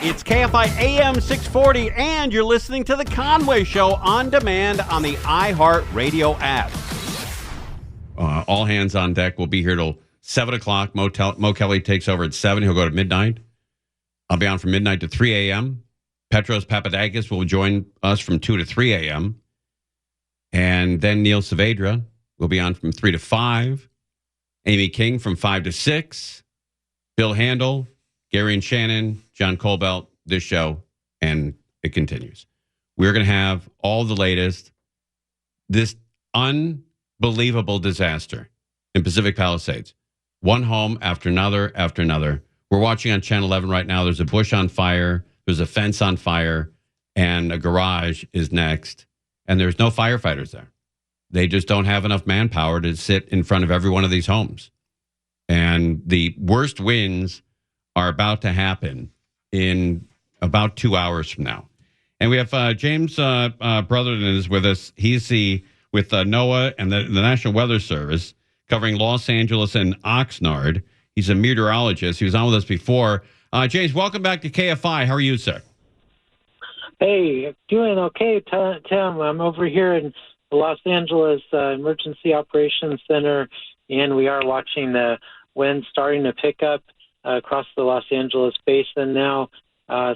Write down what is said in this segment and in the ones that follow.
It's KFI AM 640, and you're listening to The Conway Show on demand on the iHeartRadio app. All hands on deck. We'll be here till 7 o'clock. Mo Kelly takes over at 7. He'll go to midnight. I'll be on from midnight to 3 a.m. Petros Papadakis will join us from 2 to 3 a.m. And then Neil Saavedra will be on from 3 to 5. Amy King from 5 to 6. Bill Handel, Gary and Shannon, John Colbelt, this show, and it continues. We're going to have all the latest. This unbelievable disaster in Pacific Palisades. One home after another after another. We're watching on Channel 11 right now. There's a bush on fire. There's a fence on fire. And a garage is next. And there's no firefighters there. They just don't have enough manpower to sit in front of every one of these homes. And the worst winds are about to happen in about 2 hours from now. And we have James Brotherton is with us. He's with NOAA and the National Weather Service covering Los Angeles and Oxnard. He's a meteorologist. He was on with us before. James, welcome back to KFI. How are you, sir? Hey, doing okay, Tim. I'm over here in the Los Angeles Emergency Operations Center, and we are watching the wind starting to pick up across the Los Angeles basin now,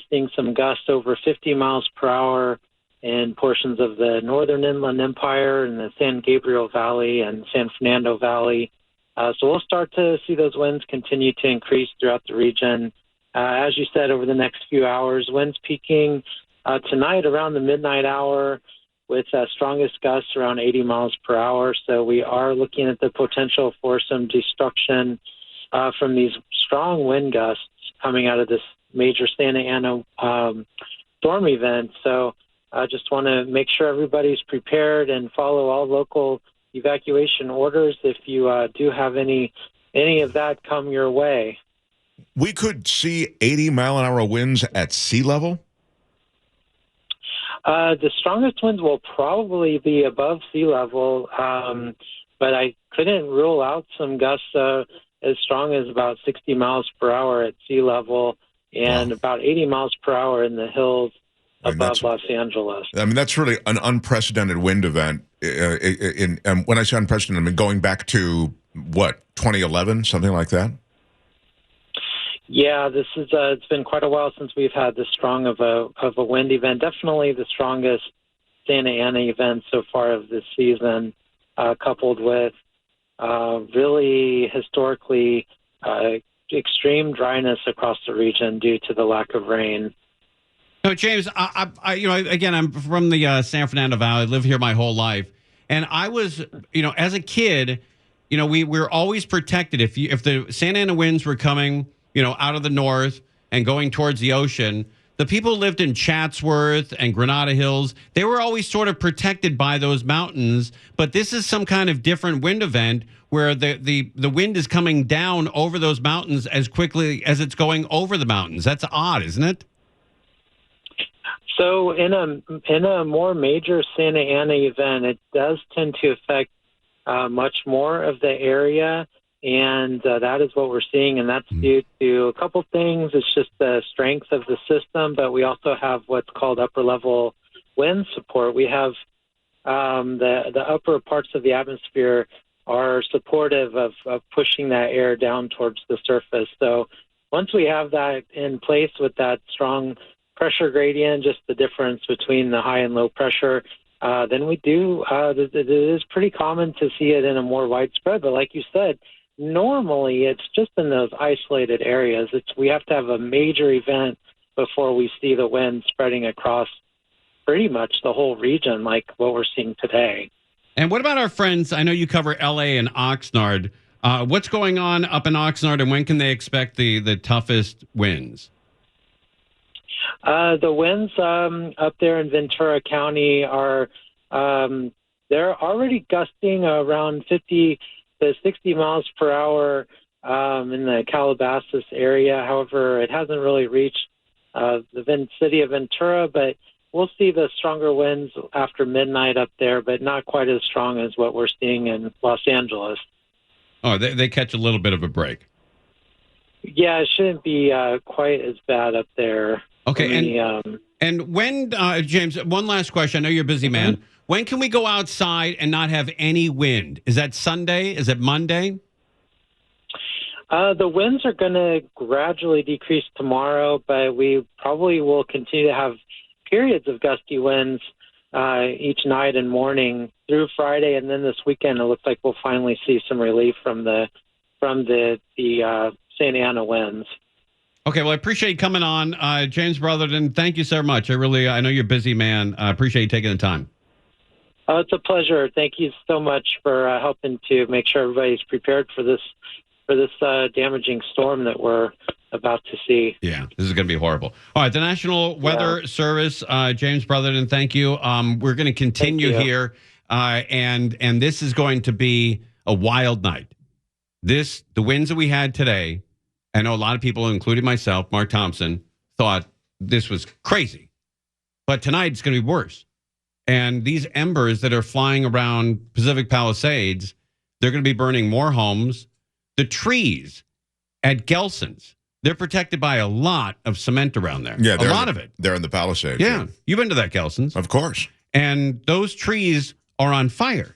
seeing some gusts over 50 miles per hour in portions of the Northern Inland Empire and the San Gabriel Valley and San Fernando Valley. So we'll start to see those winds continue to increase throughout the region. As you said, over the next few hours, winds peaking tonight around the midnight hour with strongest gusts around 80 miles per hour. So we are looking at the potential for some destruction from these strong wind gusts coming out of this major Santa Ana storm event. So I just want to make sure everybody's prepared and follow all local evacuation orders if you do have any of that come your way. We could see 80-mile-an-hour winds at sea level? The strongest winds will probably be above sea level, but I couldn't rule out some gusts as strong as about 60 miles per hour at sea level and about 80 miles per hour in the hills above Los Angeles. I mean, that's really an unprecedented wind event. When I say unprecedented, I mean going back to, 2011, something like that? Yeah, this is. It's been quite a while since we've had this strong of a wind event. Definitely the strongest Santa Ana event so far of this season, coupled with really historically extreme dryness across the region due to the lack of rain. No, James, again, I'm from the San Fernando Valley. I live here my whole life, and I was, as a kid, we're always protected. If the Santa Ana winds were coming, out of the north and going towards the ocean, the people who lived in Chatsworth and Granada Hills, they were always sort of protected by those mountains. But this is some kind of different wind event where the wind is coming down over those mountains as quickly as it's going over the mountains. That's odd, isn't it? So in a more major Santa Ana event, it does tend to affect much more of the area. And that is what we're seeing, and that's due to a couple things. It's just the strength of the system, but we also have what's called upper-level wind support. We have the upper parts of the atmosphere are supportive of pushing that air down towards the surface. So once we have that in place with that strong pressure gradient, just the difference between the high and low pressure, then we do. It is pretty common to see it in a more widespread, but like you said, normally, it's just in those isolated areas. We have to have a major event before we see the wind spreading across pretty much the whole region, like what we're seeing today. And what about our friends? I know you cover L.A. and Oxnard. What's going on up in Oxnard, and when can they expect the toughest winds? The winds up there in Ventura County are they're already gusting around 50 to 60 miles per hour in the Calabasas area. However, it hasn't really reached the city of Ventura, but we'll see the stronger winds after midnight up there, but not quite as strong as what we're seeing in Los Angeles. Oh, they catch a little bit of a break. Yeah, it shouldn't be quite as bad up there. Okay, and when, James, one last question. I know you're a busy man. When can we go outside and not have any wind? Is that Sunday? Is it Monday? The winds are going to gradually decrease tomorrow, but we probably will continue to have periods of gusty winds each night and morning through Friday, and then this weekend it looks like we'll finally see some relief from the Santa Ana winds. Okay, well, I appreciate you coming on, James Brotherton. Thank you so much. I know you're a busy man. I appreciate you taking the time. Oh, it's a pleasure. Thank you so much for helping to make sure everybody's prepared for this damaging storm that we're about to see. Yeah, this is going to be horrible. All right, the National Weather Service, James Brotherton, thank you. We're going to continue here, and this is going to be a wild night. The winds that we had today, I know a lot of people, including myself, Mark Thompson, thought this was crazy. But tonight it's going to be worse. And these embers that are flying around Pacific Palisades, they're going to be burning more homes. The trees at Gelson's, they're protected by a lot of cement around there. Yeah, a lot of it. They're in the Palisades. Yeah. You've been to that Gelson's. Of course. And those trees are on fire.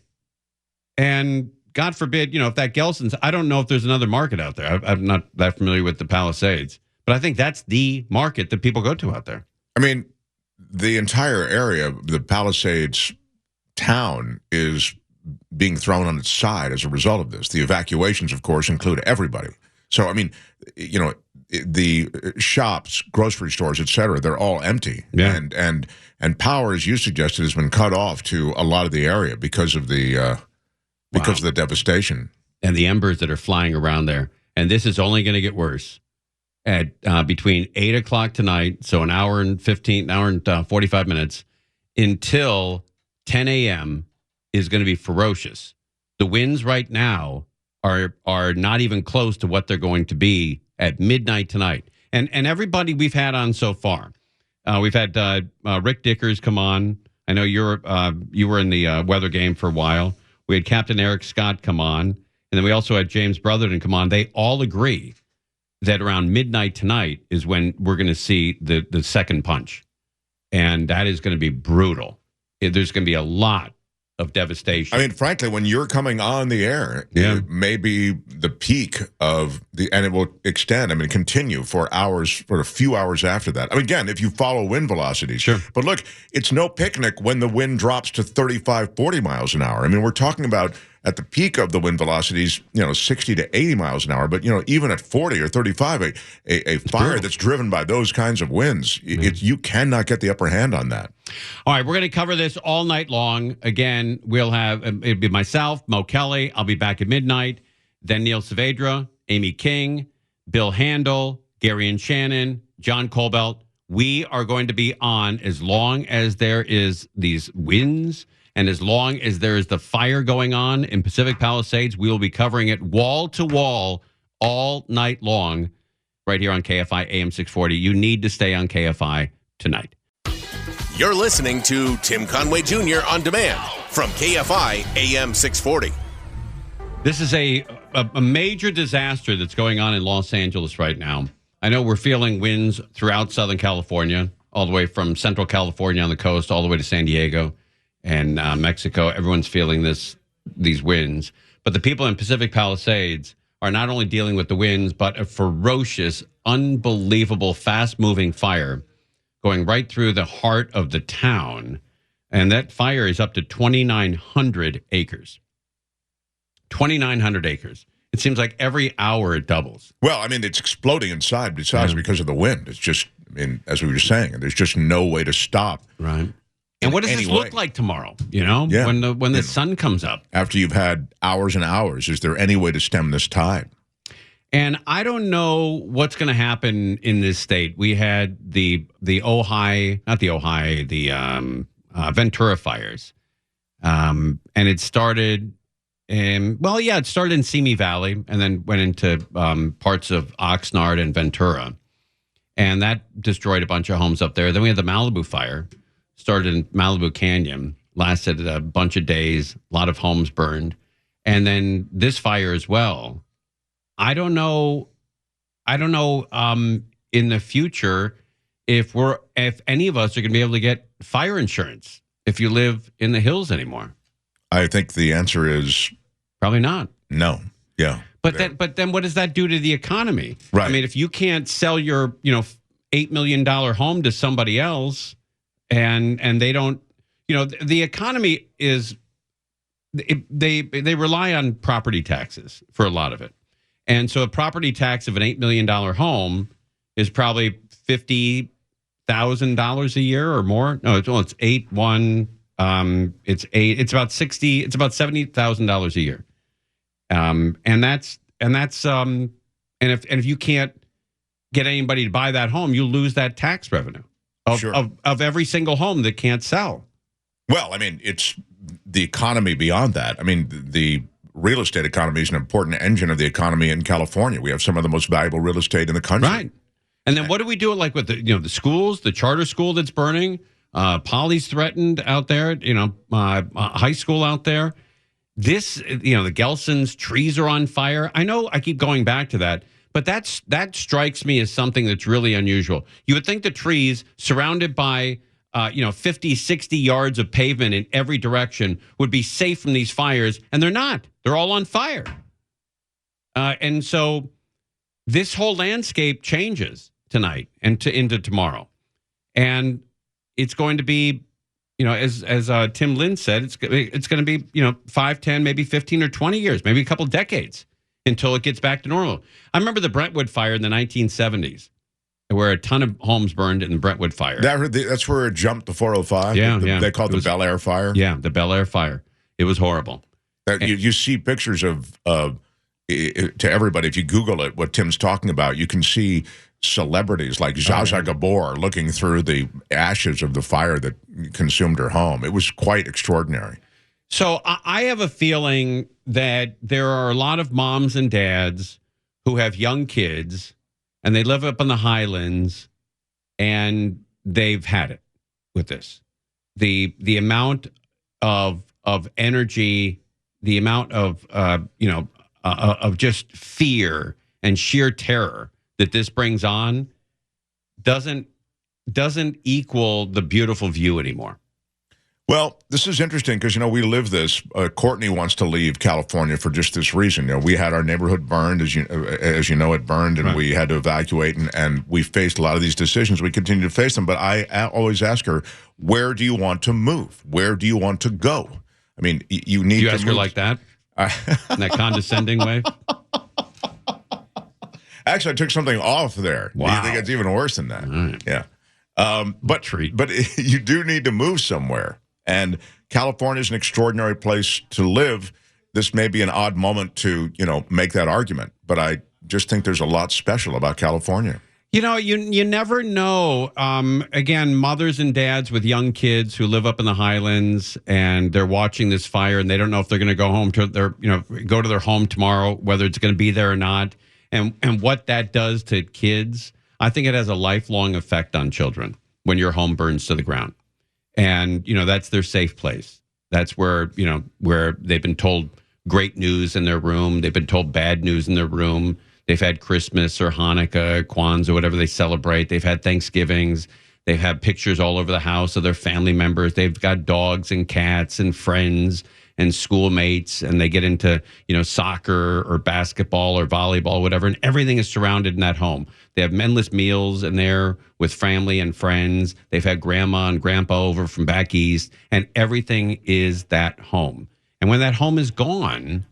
And God forbid, if that Gelson's, I don't know if there's another market out there. I'm not that familiar with the Palisades. But I think that's the market that people go to out there. I mean, the entire area, the Palisades town, is being thrown on its side as a result of this. The evacuations, of course, include everybody. So, I mean, the shops, grocery stores, et cetera, they're all empty. Yeah. And power, as you suggested, has been cut off to a lot of the area because of the devastation. And the embers that are flying around there. And this is only going to get worse. At between 8 o'clock tonight, so an hour and 45 minutes, until 10 a.m. is going to be ferocious. The winds right now are not even close to what they're going to be at midnight tonight. And everybody we've had on so far, we've had Rick Dickers come on. I know you were in the weather game for a while. We had Captain Eric Scott come on, and then we also had James Brotherton come on. They all agree that around midnight tonight is when we're going to see the second punch. And that is going to be brutal. There's going to be a lot of devastation. I mean, frankly, when you're coming on the air, it may be the peak of and it will extend, continue for hours, for a few hours after that. I mean, again, if you follow wind velocities. Sure. But look, it's no picnic when the wind drops to 35, 40 miles an hour. I mean, we're talking about at the peak of the wind velocities, 60 to 80 miles an hour. But, even at 40 or 35, a fire that's driven by those kinds of winds, you cannot get the upper hand on that. All right, we're going to cover this all night long. Again, we'll have, it'll be myself, Mo Kelly. I'll be back at midnight. Then Neil Saavedra, Amy King, Bill Handel, Gary and Shannon, John Colbelt. We are going to be on as long as there is these winds. And as long as there is the fire going on in Pacific Palisades, we will be covering it wall to wall all night long right here on KFI AM 640. You need to stay on KFI tonight. You're listening to Tim Conway Jr. on demand from KFI AM 640. This is a major disaster that's going on in Los Angeles right now. I know we're feeling winds throughout Southern California, all the way from Central California on the coast, all the way to San Diego and Mexico. Everyone's feeling these winds. But the people in Pacific Palisades are not only dealing with the winds, but a ferocious, unbelievable, fast-moving fire going right through the heart of the town. And that fire is up to 2,900 acres. 2,900 acres. It seems like every hour it doubles. Well, it's exploding inside besides because of the wind. It's just, as we were saying, there's just no way to stop. Right. And what does this look like tomorrow? When the sun comes up after you've had hours and hours, is there any way to stem this tide? And I don't know what's going to happen in this state. We had the Ventura fires, and it started. It started in Simi Valley and then went into parts of Oxnard and Ventura, and that destroyed a bunch of homes up there. Then we had the Malibu fire. Started in Malibu Canyon, lasted a bunch of days, a lot of homes burned. And then this fire as well. I don't know I don't know in the future if any of us are going to be able to get fire insurance if you live in the hills anymore. I think the answer is probably not. No. Yeah. But then what does that do to the economy? Right. I mean, if you can't sell your, $8 million home to somebody else and they don't, the economy is, they rely on property taxes for a lot of it. And so a property tax of an $8 million home is probably $50,000 a year or more. No, it's about $70,000 a year. And if you can't get anybody to buy that home, you lose that tax revenue of every single home that can't sell. Well, I mean, it's the economy beyond that. I mean, the real estate economy is an important engine of the economy in California. We have some of the most valuable real estate in the country. Right. And then what do we do with the schools, the charter school that's burning, Poly's threatened out there, high school out there. This, the Gelson's trees are on fire. I know I keep going back to that, but that strikes me as something that's really unusual. You would think the trees surrounded by 50, 60 yards of pavement in every direction would be safe from these fires, and they're not. They're all on fire. And so this whole landscape changes tonight and into tomorrow. And it's going to be, as Tim Lynn said, it's going to be, 5, 10, maybe 15 or 20 years, maybe a couple decades until it gets back to normal. I remember the Brentwood fire in the 1970s. Where a ton of homes burned in the Brentwood fire. That's where it jumped to 405? Yeah, They called it the Bel Air fire? Yeah, the Bel Air fire. It was horrible. You see pictures of to everybody, if you Google it, what Tim's talking about, you can see celebrities like Zsa Zsa Gabor looking through the ashes of the fire that consumed her home. It was quite extraordinary. So I have a feeling that there are a lot of moms and dads who have young kids and they live up in the Highlands, and they've had it with this. The amount of energy, the amount of just fear and sheer terror that this brings on doesn't equal the beautiful view anymore. Well, this is interesting because, we live this. Courtney wants to leave California for just this reason. We had our neighborhood burned, as you know, it burned, and we had to evacuate, and we faced a lot of these decisions. We continue to face them, but I always ask her, where do you want to move? Where do you want to go? I mean, you need to you ask her like that? In that condescending way? Actually, I took something off there. Wow. You think it's even worse than that? Right. Yeah. But you do need to move somewhere. And California is an extraordinary place to live. This may be an odd moment to, make that argument, but I just think there's a lot special about California. You never know. Again, mothers and dads with young kids who live up in the Highlands and they're watching this fire and they don't know if they're going to go home to go to their home tomorrow, whether it's going to be there or not, and what that does to kids. I think it has a lifelong effect on children when your home burns to the ground. And, that's their safe place. That's where, where they've been told great news in their room. They've been told bad news in their room. They've had Christmas or Hanukkah, Kwanzaa, whatever they celebrate. They've had Thanksgivings. They've had pictures all over the house of their family members. They've got dogs and cats and friends and schoolmates, and they get into, soccer or basketball or volleyball, whatever, and everything is surrounded in that home. They have endless meals in there with family and friends. They've had grandma and grandpa over from back east, and everything is that home. And when that home is gone,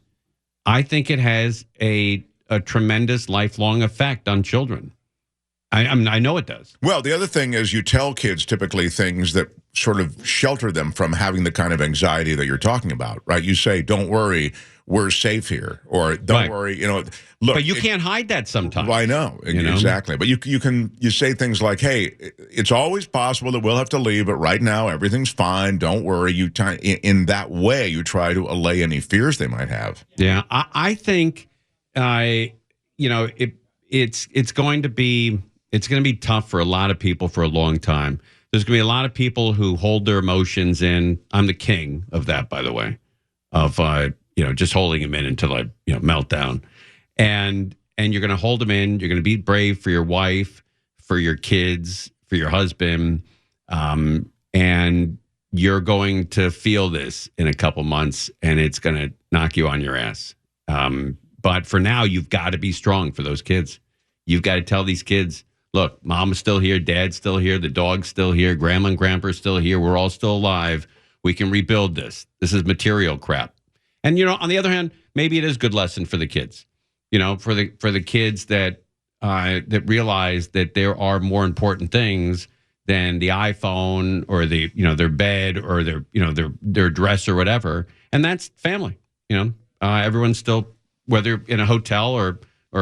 I think it has a tremendous lifelong effect on children. I know it does. Well, the other thing is you tell kids typically things that sort of shelter them from having the kind of anxiety that you're talking about, right? You say, don't worry, we're safe here, or don't worry, look. But you can't hide that sometimes. Well, I know, exactly. But you say things like, hey, it's always possible that we'll have to leave, but right now everything's fine, don't worry. In that way, you try to allay any fears they might have. Yeah, I think, it's going to be tough for a lot of people for a long time. There's going to be a lot of people who hold their emotions in. I'm the king of that, by the way, of just holding them in until I meltdown. And and you're going to hold them in. You're going to be brave for your wife, for your kids, for your husband, and you're going to feel this in a couple months, and it's going to knock you on your ass. But for now, you've got to be strong for those kids. You've got to tell these kids, look, Mom's still here, Dad's still here, the dog's still here, Grandma and Grandpa's still here. We're all still alive. We can rebuild this. This is material crap. And, on the other hand, maybe it is a good lesson for the kids, for the kids that realize that there are more important things than the iPhone or their bed or their dress or whatever. And that's family. Everyone's still, whether you're in a hotel or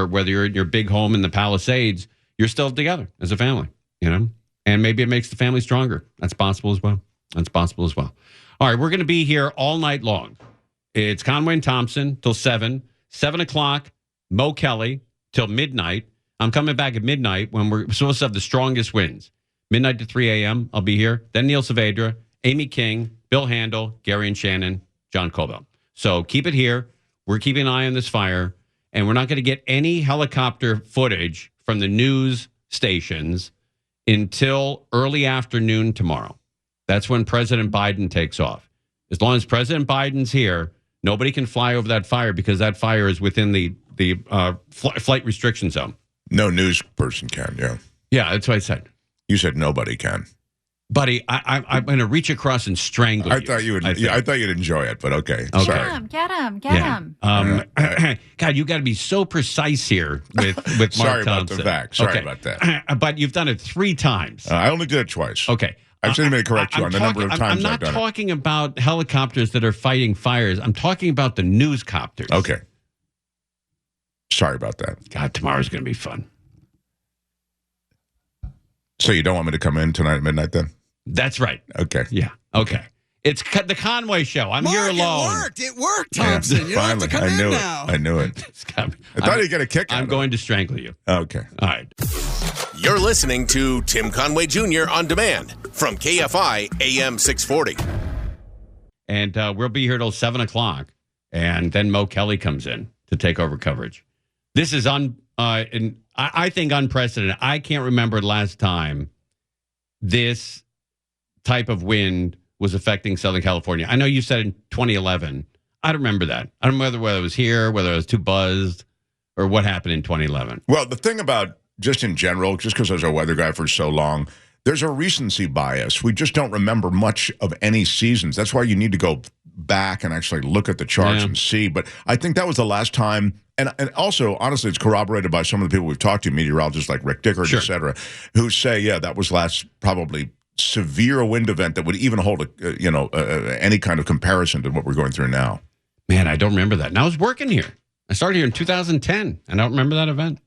whether you're in your big home in the Palisades, you're still together as a family, and maybe it makes the family stronger. That's possible as well. All right, we're going to be here all night long. It's Conway and Thompson till 7 o'clock, Mo Kelly till midnight. I'm coming back at midnight when we're supposed to have the strongest winds. Midnight to 3 a.m. I'll be here. Then Neil Saavedra, Amy King, Bill Handel, Gary and Shannon, John Cobell. So keep it here. We're keeping an eye on this fire, and we're not going to get any helicopter footage from the news stations until early afternoon tomorrow. That's when President Biden takes off. As long as President Biden's here, nobody can fly over that fire because that fire is within the flight restriction zone. No news person can, yeah. Yeah, that's what I said. You said nobody can. Buddy, I'm going to reach across and strangle you. I thought you would. I thought you'd enjoy it, but okay. Sorry. Get him. God, you got to be so precise here with Mark Sorry Thompson. about the facts. Sorry about that. But you've done it 3 times. I only did it twice. Okay. I just need to correct you on the number of times I'm I've not done talking about helicopters that are fighting fires. I'm talking about the newscopters. Okay. Sorry about that. God, tomorrow's going to be fun. So you don't want me to come in tonight at midnight then? That's right. Okay. Yeah. Okay. It's the Conway Show. I'm here alone. It worked, Thompson. You don't have to come in now. I knew it. I thought you'd get a kick out of it. I'm going to strangle you. Okay. All right. You're listening to Tim Conway Jr. on demand from KFI AM 640. And we'll be here till 7 o'clock. And then Mo Kelly comes in to take over coverage. This is I think unprecedented. I can't remember the last time this type of wind was affecting Southern California. I know you said in 2011. I don't remember that. I don't remember whether it was here, whether it was too buzzed, or what happened in 2011. Well, the thing about just in general, just because I was a weather guy for so long, there's a recency bias. We just don't remember much of any seasons. That's why you need to go back and actually look at the charts and see. But I think that was the last time. And also, honestly, it's corroborated by some of the people we've talked to, meteorologists like Rick Dickert, et cetera, who say, that was last probably severe wind event that would even hold any kind of comparison to what we're going through now. Man, I don't remember that. And I was working here. I started here in 2010. I don't remember that event.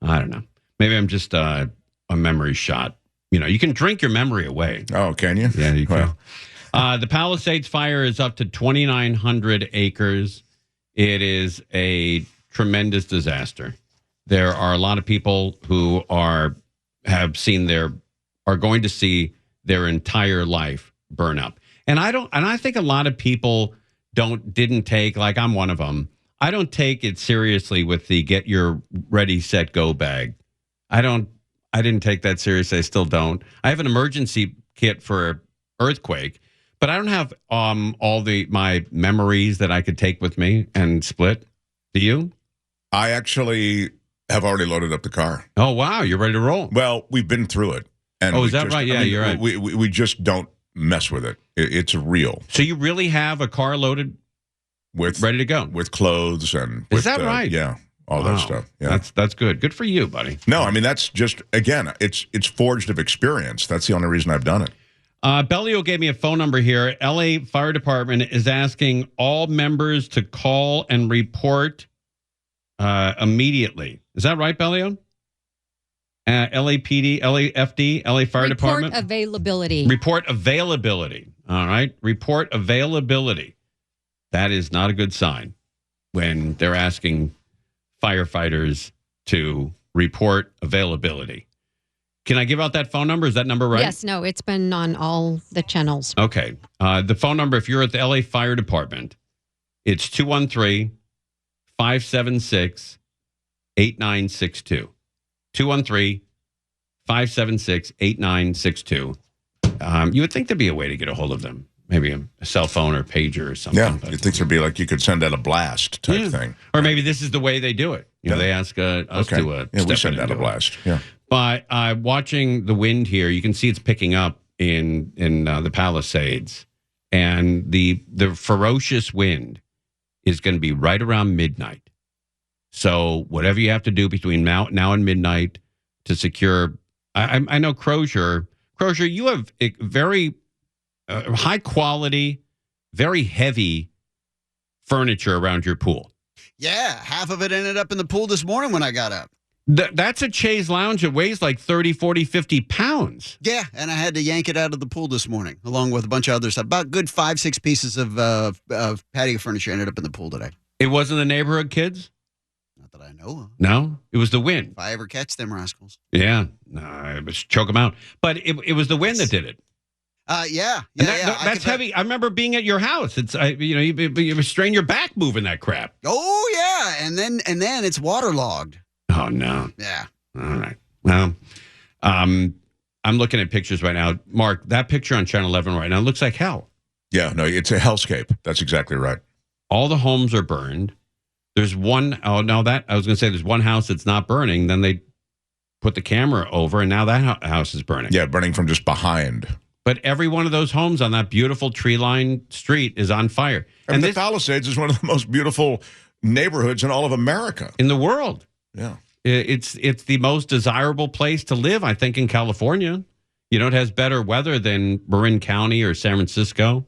I don't know. Maybe I'm just a memory shot. You can drink your memory away. Oh, can you? Yeah, you can. The Palisades fire is up to 2,900 acres. It is a tremendous disaster. There are a lot of people who are going to see their entire life burn up. And I think a lot of people didn't take, like I'm one of them, I don't take it seriously with the get your ready, set, go bag. I didn't take that seriously. I still don't. I have an emergency kit for earthquake, but I don't have all my memories that I could take with me and split. Do you? I actually have already loaded up the car. Oh, wow. You're ready to roll. Well, we've been through it. And is that right? Yeah, you're right. We just don't mess with it. It's real. So you really have a car loaded ready to go? With clothes and... Is that right? Yeah. All that stuff. Yeah. That's good. Good for you, buddy. No, I mean, that's just, again, it's forged of experience. That's the only reason I've done it. Bellio gave me a phone number here. LA Fire Department is asking all members to call and report immediately. Is that right, Bellio? LAPD, LAFD, LA Fire Department? Report availability. Report availability. All right. Report availability. That is not a good sign when they're asking firefighters to report availability. Can I give out that phone number? Is that number right? Yes, no, it's been on all the channels. Okay. The phone number, if you're at the LA Fire Department, it's 213-576-8255. 8962. 213-576-8962. You would think there'd be a way to get a hold of them. Maybe a cell phone or pager or something. Yeah, you'd think there'd be like you could send out a blast type thing. Or maybe this is the way they do it. They ask us to we send out a blast. Yeah. But watching the wind here, you can see it's picking up in the Palisades. And the ferocious wind is going to be right around midnight. So whatever you have to do between now and midnight to secure. I know Kreeger, you have a very high quality, very heavy furniture around your pool. Yeah, half of it ended up in the pool this morning when I got up. That's a chaise lounge. It weighs like 30, 40, 50 pounds. Yeah, and I had to yank it out of the pool this morning, along with a bunch of other stuff. About good 5-6 pieces of patio furniture ended up in the pool today. It wasn't the neighborhood kids? Not that I know of. No, it was the wind. If I ever catch them rascals. Yeah, no, choke them out. But it was the wind that did it. Yeah. That's heavy. I remember being at your house. It's you strain your back moving that crap. Oh yeah, and then it's waterlogged. Oh no. Yeah. All right. Well, I'm looking at pictures right now. Mark, that picture on Channel 11 right now looks like hell. Yeah, no, it's a hellscape. That's exactly right. All the homes are burned. There's one. Oh no, I was going to say there's one house that's not burning. Then they put the camera over, and now that house is burning. Yeah, burning from just behind. But every one of those homes on that beautiful tree-lined street is on fire. And the Palisades is one of the most beautiful neighborhoods in all of America. In the world. Yeah. It's the most desirable place to live, I think, in California. You know, it has better weather than Marin County or San Francisco.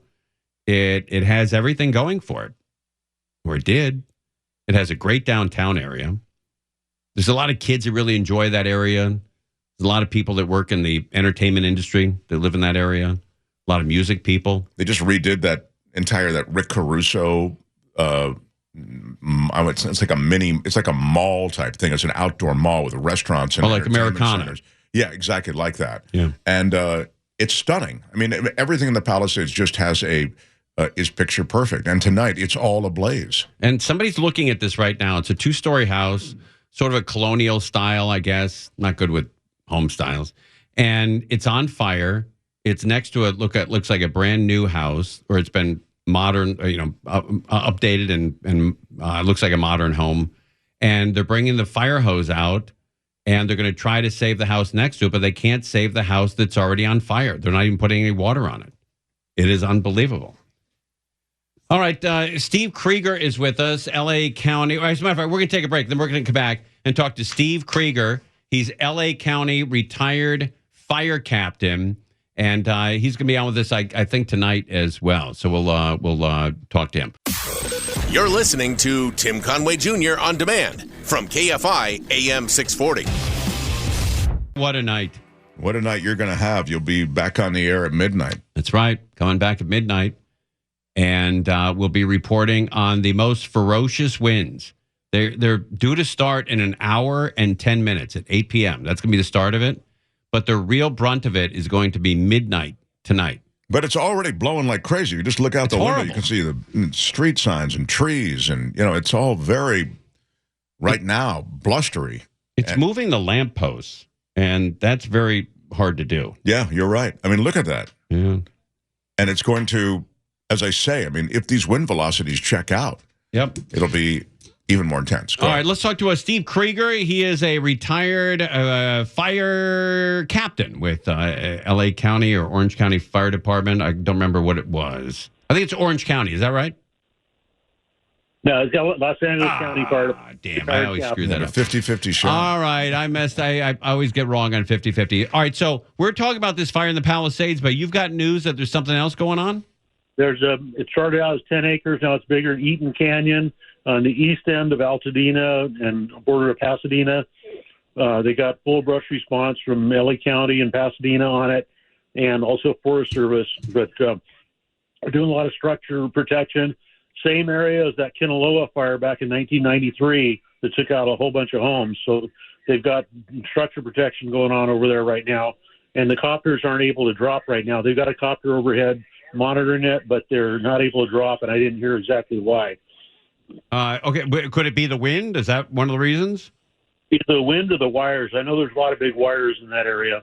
It has everything going for it. Or it did. It has a great downtown area. There's a lot of kids that really enjoy that area. There's a lot of people that work in the entertainment industry that live in that area. A lot of music people. They just redid that Rick Caruso. It's like a mall type thing. It's an outdoor mall with restaurants and like Americana. Centers. Yeah, exactly like that. Yeah, and it's stunning. I mean, everything in the Palisades just has is picture perfect. And tonight, it's all ablaze. And somebody's looking at this right now. It's a 2-story house, sort of a colonial style, I guess. Not good with home styles, and it's on fire. It's next to looks like a brand new house, or it's been modern, updated and looks like a modern home. And they're bringing the fire hose out, and they're going to try to save the house next to it, but they can't save the house that's already on fire. They're not even putting any water on it. It is unbelievable. All right, Steve Kreeger is with us, L.A. County. As a matter of fact, we're going to take a break. Then we're going to come back and talk to Steve Kreeger. He's L.A. County retired fire captain, and he's going to be on with us, I think, tonight as well. So we'll talk to him. You're listening to Tim Conway Jr. on demand from KFI AM 640. What a night. What a night you're going to have. You'll be back on the air at midnight. That's right. Coming back at midnight. And we'll be reporting on the most ferocious winds. They're due to start in an hour and 10 minutes at 8 p.m. That's going to be the start of it. But the real brunt of it is going to be midnight tonight. But it's already blowing like crazy. You just look out the window, you can see the street signs and trees. And, it's all very, right now, blustery. It's moving the lampposts, and that's very hard to do. Yeah, you're right. I mean, look at that. Yeah. And it's going to, as I say, if these wind velocities check out, it'll be even more intense. All right, let's talk to Steve Kreeger. He is a retired fire captain with L.A. County or Orange County Fire Department. I don't remember what it was. I think it's Orange County. Is that right? No, it's Los Angeles County Fire Department. Damn, I always screw that up. 50-50 shot. All right, I messed. I always get wrong on 50-50. All right, so we're talking about this fire in the Palisades, but you've got news that there's something else going on? It started out as 10 acres. Now it's bigger in Eaton Canyon on the east end of Altadena and border of Pasadena. They got full brush response from LA County and Pasadena on it, and also Forest Service. But they're doing a lot of structure protection. Same area as that Kinaloa fire back in 1993 that took out a whole bunch of homes. So they've got structure protection going on over there right now. And the copters aren't able to drop right now. They've got a copter overhead monitoring it, but they're not able to drop, and I didn't hear exactly why. Okay, but could it be the wind? Is that one of the reasons? The wind or the wires. I know there's a lot of big wires in that area.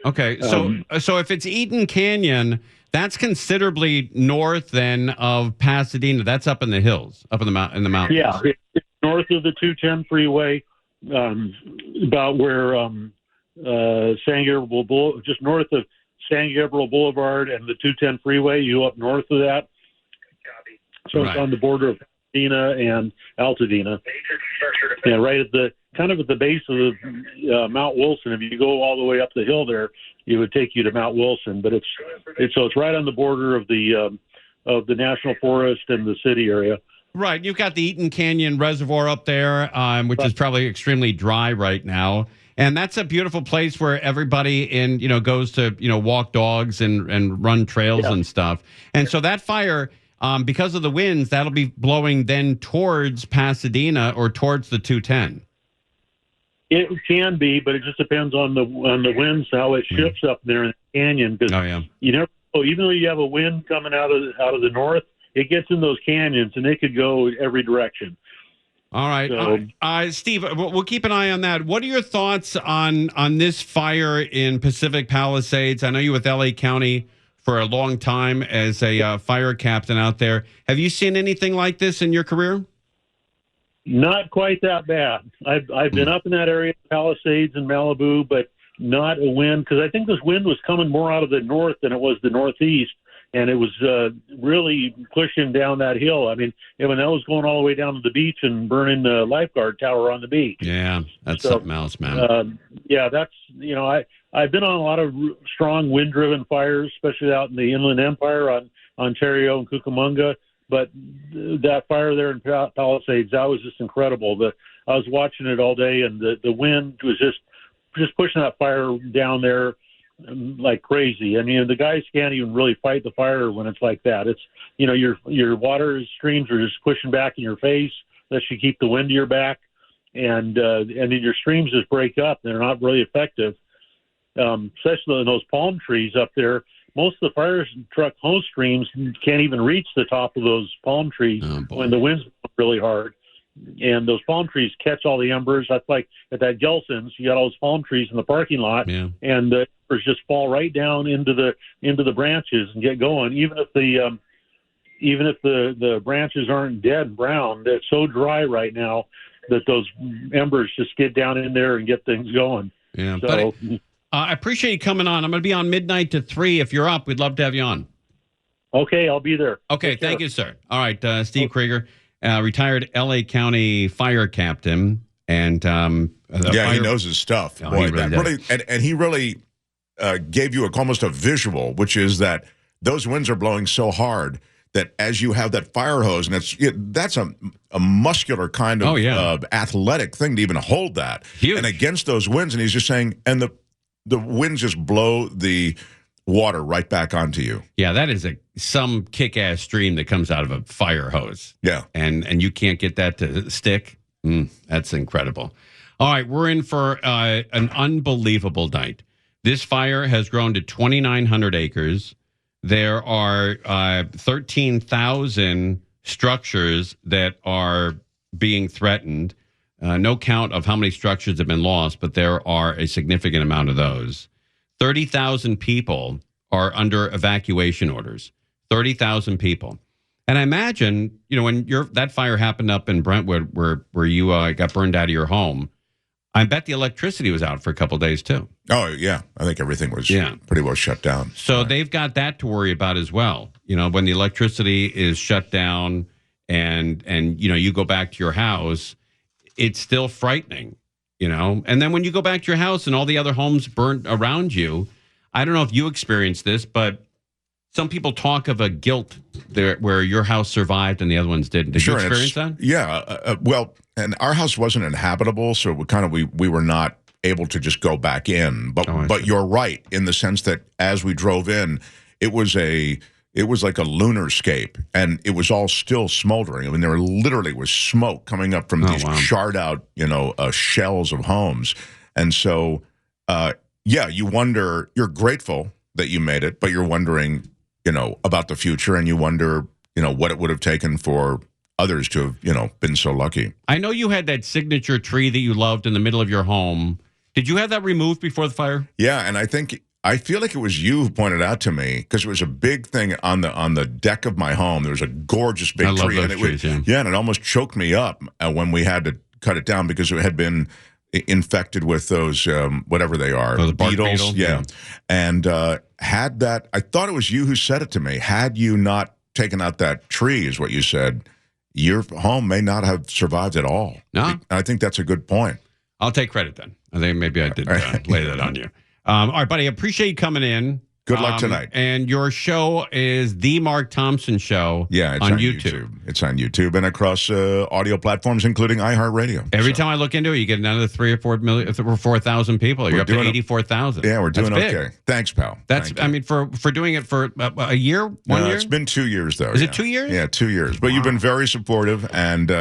Okay, so if it's Eaton Canyon, that's considerably north then of Pasadena. That's up in the hills, up in the mountains. Yeah, it's north of the 210 freeway, about where San Gabriel just north of San Gabriel Boulevard and the 210 freeway. You up north of that. So It's on the border of Pasadena and Altadena. Yeah, right at the kind of at the base of the Mount Wilson. If you go all the way up the hill there, it would take you to Mount Wilson. But it's right on the border of the national forest and the city area. Right. You've got the Eaton Canyon Reservoir up there, which is probably extremely dry right now. And that's a beautiful place where everybody goes to, walk dogs and run trails and stuff. And so that fire, because of the winds, that'll be blowing then towards Pasadena or towards the 210. It can be, but it just depends on the winds, how it shifts up there in the canyon. Because you never know, even though you have a wind coming out of the north, it gets in those canyons and it could go every direction. All right. Steve, we'll keep an eye on that. What are your thoughts on this fire in Pacific Palisades? I know you with LA County for a long time as a fire captain out there. Have you seen anything like this in your career? Not quite that bad. I've been up in that area, Palisades and Malibu, but not a wind, because I think this wind was coming more out of the north than it was the northeast, and it was really pushing down that hill. I mean, when that was going all the way down to the beach and burning the lifeguard tower on the beach. Yeah, that's something else, man. That's, I've been on a lot of strong wind-driven fires, especially out in the Inland Empire on Ontario and Cucamonga. But that fire there in Palisades, that was just incredible. I was watching it all day, and the wind was just pushing that fire down there like crazy. I mean, the guys can't even really fight the fire when it's like that. It's, your water streams are just pushing back in your face. That should keep the wind to your back, and then your streams just break up. They're not really effective, especially in those palm trees up there. Most of the fire truck hose streams can't even reach the top of those palm trees when the wind's really hard. And those palm trees catch all the embers. That's like at that Gelson's, you got all those palm trees in the parking lot, and the embers just fall right down into the branches and get going. Even if the branches aren't dead and brown, it's so dry right now that those embers just get down in there and get things going. Yeah, so. I appreciate you coming on. I'm going to be on midnight to 3. If you're up, we'd love to have you on. Okay, I'll be there. Okay, thank you, sir. All right, Steve Kreeger, retired LA County fire captain, and he knows his stuff. Oh, Boy, he really and he really gave you almost a visual, which is that those winds are blowing so hard that as you have that fire hose, and that's a muscular kind of athletic thing to even hold that. Huge. And against those winds, and he's just saying, and the winds just blow the water right back onto you. Yeah, that is some kick-ass stream that comes out of a fire hose. Yeah. And you can't get that to stick. That's incredible. All right, we're in for an unbelievable night. This fire has grown to 2,900 acres. There are 13,000 structures that are being threatened. No count of how many structures have been lost, but there are a significant amount of those. 30,000 people are under evacuation orders. 30,000 people. And I imagine, when that fire happened up in Brentwood where you got burned out of your home, I bet the electricity was out for a couple of days too. Oh, yeah. I think everything was pretty well shut down. So they've got that to worry about as well. When the electricity is shut down and you go back to your house, it's still frightening, And then when you go back to your house and all the other homes burnt around you, I don't know if you experienced this, but some people talk of a guilt there where your house survived and the other ones didn't. Did you experience that? Yeah. Well, and our house wasn't inhabitable, so we were not able to just go back in. But you're right in the sense that as we drove in, it was like a lunarscape, and it was all still smoldering. I mean, there literally was smoke coming up from these charred out, shells of homes. And so, you wonder, you're grateful that you made it, but you're wondering, about the future, and you wonder, what it would have taken for others to have, been so lucky. I know you had that signature tree that you loved in the middle of your home. Did you have that removed before the fire? Yeah, and I feel like it was you who pointed out to me, because it was a big thing on the deck of my home. There was a gorgeous big tree, love and those trees, yeah. and it almost choked me up when we had to cut it down because it had been infected with those whatever they are, the bark beetles. beetle? Yeah, and had that. I thought it was you who said it to me. Had you not taken out that tree, is what you said, your home may not have survived at all. No, I think that's a good point. I'll take credit then. I think maybe I did lay that on you. All right, buddy. I appreciate you coming in. Good luck tonight. And your show is The Mark Thompson Show. Yeah, it's on YouTube. It's on YouTube and across audio platforms, including iHeartRadio. Every time I look into it, you get another 3 or 4 million, 4,000 people. You're up to 84,000. Yeah, we're doing That's okay. big. Thanks, pal. That's. I mean, for doing it for a year, 1 year. It's been 2 years though. Is it 2 years? Yeah, 2 years. But you've been very supportive, and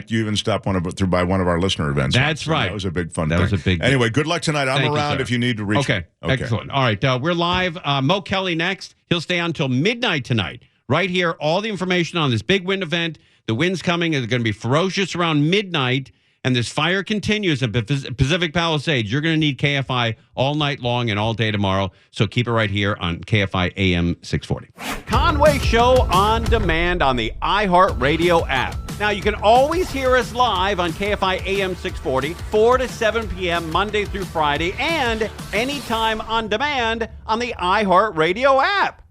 you even stopped by one of our listener events. That's right. That was a big fun thing. That was a big. Anyway, good luck tonight. I'm around if you need to reach. Okay, excellent. All right, we're live. Mo Kelly next. He'll stay on until midnight tonight. Right here, all the information on this big wind event. The wind's coming. It's going to be ferocious around midnight, and this fire continues in Pacific Palisades. You're going to need KFI all night long and all day tomorrow. So keep it right here on KFI AM 640. Conway Show on demand on the iHeartRadio app. Now, you can always hear us live on KFI AM 640, 4 to 7 p.m. Monday through Friday, and anytime on demand on the iHeartRadio app.